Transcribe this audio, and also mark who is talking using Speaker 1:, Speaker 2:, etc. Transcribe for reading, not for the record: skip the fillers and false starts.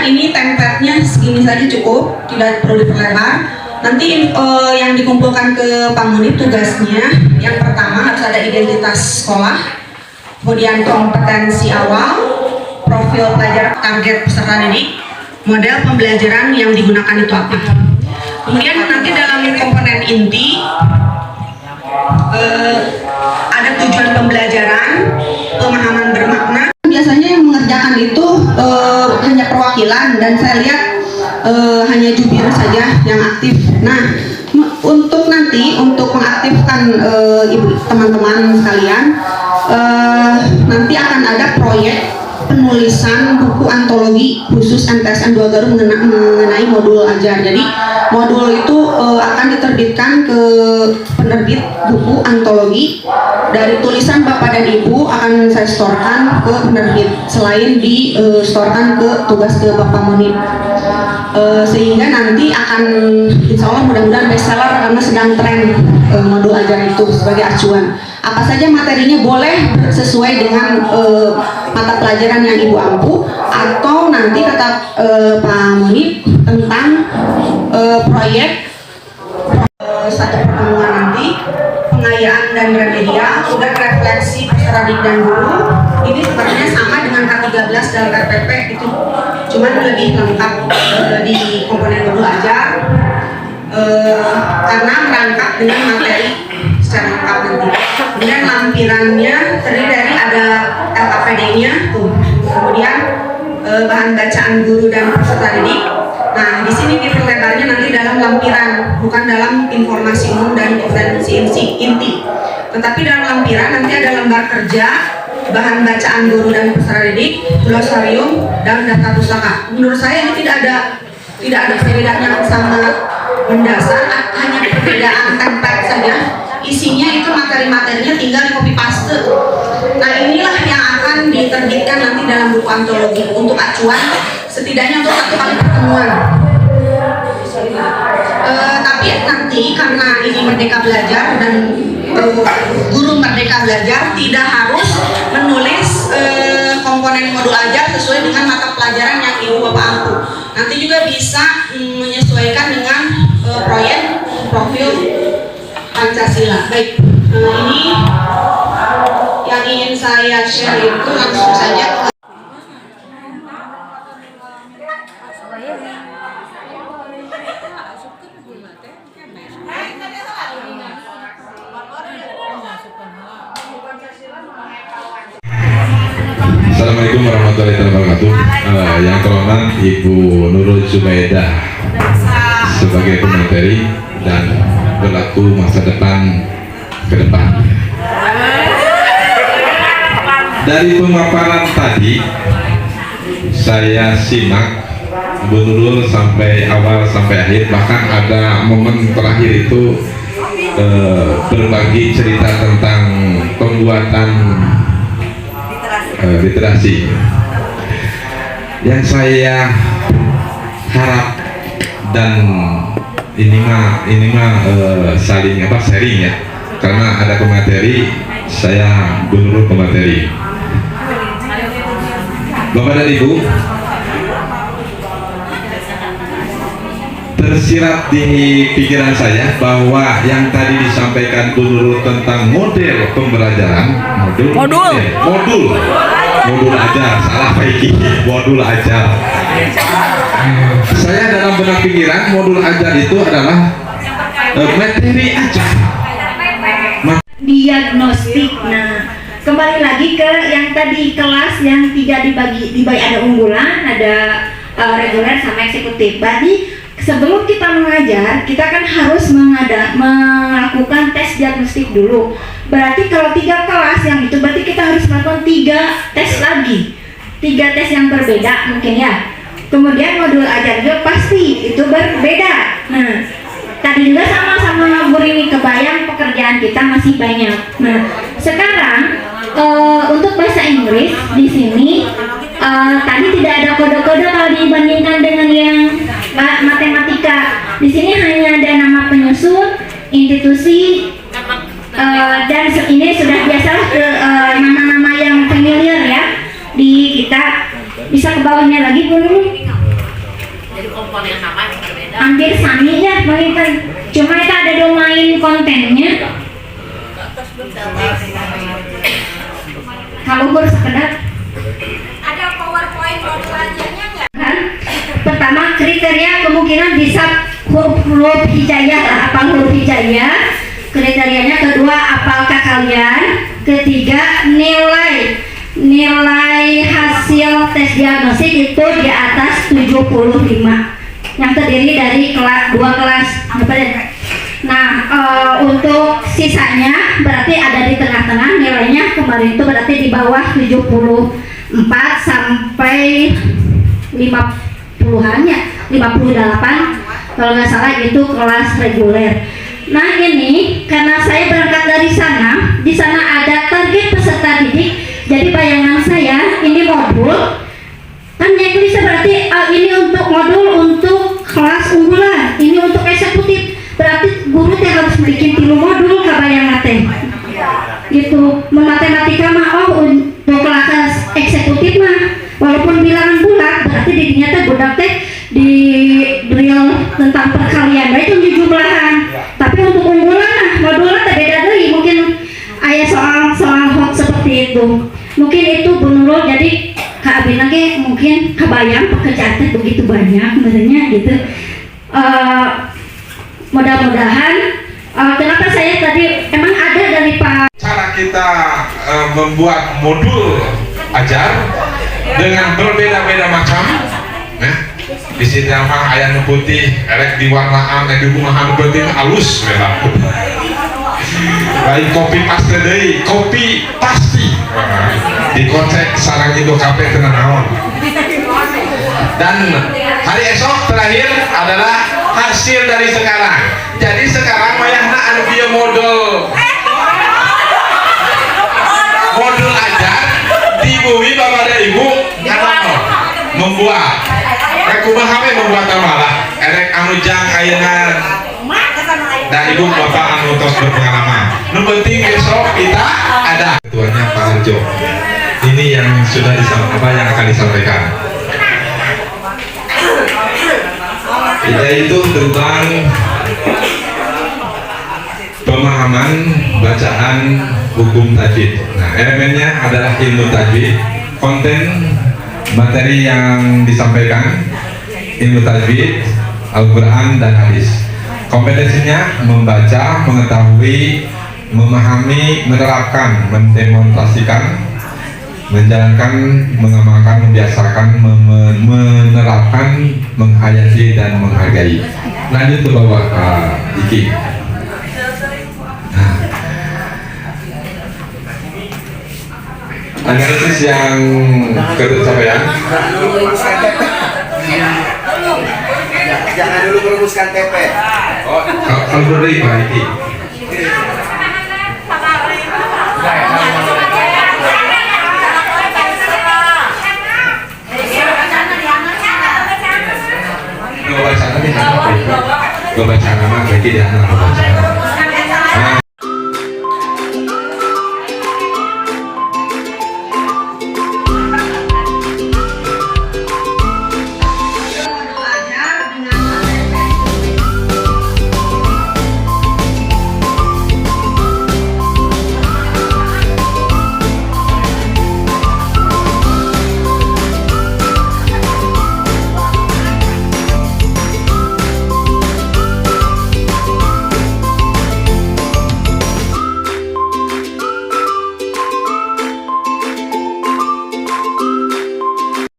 Speaker 1: Kemudian ini template-nya segini saja cukup, tidak perlu diperlebar. Nanti yang dikumpulkan ke Pak Munib tugasnya, yang pertama harus ada identitas sekolah, kemudian kompetensi awal, profil pelajar, target peserta didik, model pembelajaran yang digunakan itu apa. Kemudian nanti dalam komponen inti ada tujuan pembelajaran, pemahaman bermakna. Biasanya yang mengerjakan itu hanya perwakilan, dan saya lihat hanya jubir saja yang aktif. Nah, untuk mengaktifkan teman-teman sekalian, nanti akan ada proyek penulisan buku antologi khusus MTSN 2 Garut mengenai modul ajar. Jadi modul itu akan diterbitkan ke penerbit buku antologi. Dari tulisan Bapak dan Ibu akan saya setorkan ke penerbit, selain setorkan ke tugas ke Bapak Munib. Sehingga nanti akan, insya Allah mudah-mudahan bestseller karena sedang tren modul ajar itu sebagai acuan. Apa saja materinya boleh sesuai dengan mata pelajaran yang Ibu ampu, atau nanti kata Pak Munib tentang proyek satu pertemuan nanti, pengayaan dan remedial, sudah refleksi peserta didik dan guru. Ini sebenarnya sama dengan K13 dalam RPP, itu cuman lebih lengkap di komponen modul ajar, karena merangkap dengan materi secara lengkap nanti. Kemudian lampirannya terdiri dari ada LKPD-nya, kemudian bahan bacaan guru dan peserta didik. Nah, di sini diperlebarnya nanti dalam lampiran, bukan dalam informasi umum dan kompetensi inti. Tetapi dalam lampiran nanti ada lembar kerja, bahan bacaan guru dan peserta didik, glosarium, dan data pustaka. Menurut saya ini tidak ada perbedaan yang sangat mendasar, hanya perbedaan template saja. Isinya itu materi-materinya tinggal di copy paste. Nah, inilah yang akan diterbitkan nanti dalam buku antologi untuk acuan, setidaknya untuk 1 kali pertemuan. Tapi nanti karena ini Merdeka Belajar dan guru Merdeka Belajar tidak harus menulis komponen modul ajar sesuai dengan mata pelajaran yang Ibu Bapak ampu. Nanti juga bisa menyesuaikan dengan proyek profil Pancasila. Baik, ini yang ingin saya share itu, langsung saja.
Speaker 2: Assalamualaikum warahmatullahi wabarakatuh. Yang terhormat Ibu Nurul Zubaidah sebagai pemateri dan berlaku masa depan ke depan. Dari pemaparan tadi saya simak Bu Nurul sampai awal sampai akhir, bahkan ada momen terakhir itu berbagi cerita tentang pembuatan literasi. Yang saya harap, dan ini mah saling sharing ya, karena ada pemateri, saya menurut pemateri. Bapak dan Ibu, tersirat di pikiran saya bahwa yang tadi disampaikan Bu Nurul tentang model pembelajaran, modul ajar, salah Pak, modul ajar. Saya dalam benak pikiran modul ajar itu adalah materi ajar,
Speaker 3: diagnostik. Nah, kembali lagi ke yang tadi, kelas yang 3 dibagi ada unggulan, ada reguler sama eksekutif. Berarti sebelum kita mengajar, kita kan harus melakukan tes diagnostik dulu. Berarti kalau 3 kelas yang itu, berarti kita harus melakukan 3 tes lagi, 3 tes yang berbeda mungkin ya. Kemudian modul ajar juga pasti itu berbeda. Nah, tadi juga sama-sama Bu Rini, kebayang pekerjaan kita masih banyak. Nah, sekarang untuk bahasa Inggris di sini tadi tidak ada kode-kode kalau dibandingkan dengan yang matematika. Di sini hanya ada nama penyusun, institusi, dan ini sudah biasalah ke nama-nama yang familiar ya di kita. Bisa ke bawahnya lagi Bu Nurul.
Speaker 4: komponen nama yang berbeda.
Speaker 3: Hampir sami ya, paling cuma itu ada domain kontennya. Kalau bersekedar
Speaker 4: Ada PowerPoint modulannya nggak?
Speaker 3: kan, pertama kriteria kemungkinan bisa huruf hijaiyah lah, apal huruf hijaiyah. Kriterianya kedua, apalkah kalian? Ketiga, nilai hasil tes diagnostik itu di atas 75 yang terdiri dari dua kelas. Nah, untuk sisanya berarti ada di tengah-tengah, nilainya kemarin itu berarti di bawah 74 sampai 50-an ya, 58 kalau nggak salah itu kelas reguler. Nah ini karena saya berangkat dari sana, di sana ada target peserta didik. Jadi bayangan saya ini modul kan checklist berarti ini untuk modul untuk kelas unggulan, ini untuk eksekutif. Berarti guru teh harus bikin 3 modul kabayang teh. Gitu. Matematika mah untuk kelas eksekutif mah walaupun bilangan bulat berarti didinya teh budak teh di drill tentang perkalian baik itu jumlahan. Tapi untuk unggulan modulnya beda deui, mungkin aya soal hot seperti itu. Mungkin itu Bu Nurul, jadi Kak Abina ge mungkin kebayang pekerjaan teh begitu banyak sebenarnya gitu. Mudah-mudahan kenapa saya tadi emang ada dari Pak
Speaker 2: Cara kita membuat modul ajar dengan berbeda-beda macam. Nah, di sini mah aya nu putih, erek diwarnaan, di rumah anu penting halus bela. Lain kopi paste deui, kopi pasti. Dikonsep sarang Indo kafe tenan naon. Dan hari esok terakhir adalah hasil dari sekarang. Jadi sekarang mayahna anu bieu modul ajar dibui babada ibu karena membuat kumaha we membuat malah erek anu jang ayeuna dan ibu bapak anu tos berpengalaman. Nu penting besok kita ada ketuanya Pak Harjo. Ini yang sudah disampaikan, yang akan disampaikan. Yaitu tentang pemahaman bacaan hukum tajwid. Nah, elemennya adalah ilmu tajwid. Konten materi yang disampaikan ilmu tajwid, Al-Quran dan hadis. Kompetensinya membaca, mengetahui, memahami, menerapkan, mendemonstrasikan, menjalankan, mengamalkan, membiasakan, menerapkan, menghayati dan menghargai. Lanjut ke bawah Iki. Nah, analisis yang kecapean.
Speaker 5: Jangan dulu merumuskan TP.
Speaker 2: Oh, kalau dari Pak Iki. Gue baca nama berarti dia anak baca.